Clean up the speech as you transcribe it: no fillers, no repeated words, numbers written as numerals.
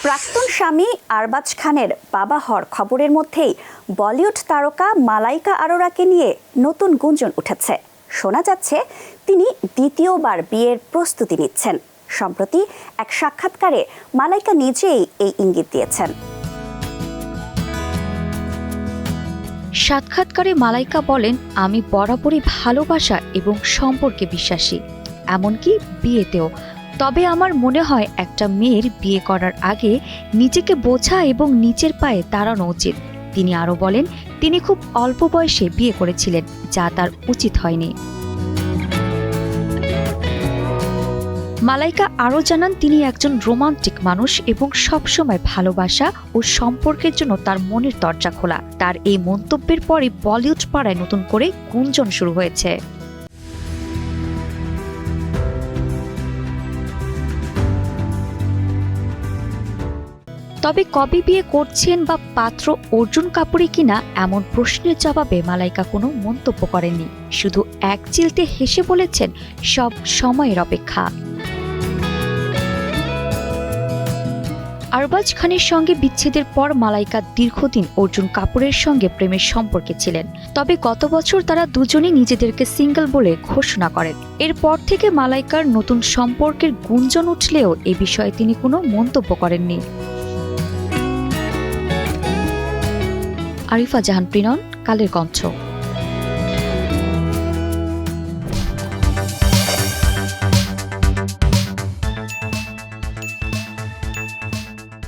প্রাক্তন স্বামী আরবাজ খানের বাবা হওয়ার খবরের মধ্যেই বলিউড তারকা মালাইকা আরোরাকে নিয়ে নতুন গুঞ্জন উঠেছে। শোনা যাচ্ছে তিনি দ্বিতীয়বার বিয়ের প্রস্তুতি নিচ্ছেন। সম্প্রতি এক সাক্ষাৎকারে মালাইকা নিজেই এই ইঙ্গিত দিয়েছেন। সাক্ষাৎকারে মালাইকা বলেন, আমি বরাবরই ভালোবাসা এবং সম্পর্কে বিশ্বাসী, এমনকি বিয়েতেও। তবে আমার মনে হয় একটা মেয়ের বিয়ে করার আগে নিজেকে বোঝা এবং নিচের পায়ে দাঁড়ানো উচিত। তিনি আরও বলেন, তিনি খুব অল্প বয়সে বিয়ে করেছিলেন, যা তার উচিত হয়নি। মালাইকা আরও জানান, তিনি একজন রোমান্টিক মানুষ এবং সবসময় ভালোবাসা ও সম্পর্কের জন্য তার মনের দরজা খোলা। তার এই মন্তব্যের পরে বলিউড পাড়ায় নতুন করে গুঞ্জন শুরু হয়েছে। তবে কবে বিয়ে করছেন বা পাত্র অর্জুন কাপুরই কিনা এমন প্রশ্নের জবাবে মালাইকা কোনো মন্তব্য করেননি। শুধু এক চিলতে হেসে বলেছেন, সব সময়ের অপেক্ষা। আরবাজ খানের সঙ্গে বিচ্ছেদের পর মালাইকা দীর্ঘদিন অর্জুন কাপুরের সঙ্গে প্রেমের সম্পর্কে ছিলেন। তবে গত বছর তারা দুজনেই নিজেদেরকে সিঙ্গেল বলে ঘোষণা করেন। এরপর থেকে মালাইকার নতুন সম্পর্কের গুঞ্জন উঠলেও এ বিষয়ে তিনি কোনো মন্তব্য করেননি। আরিফা জাহান প্রিনন, কালের কণ্ঠ।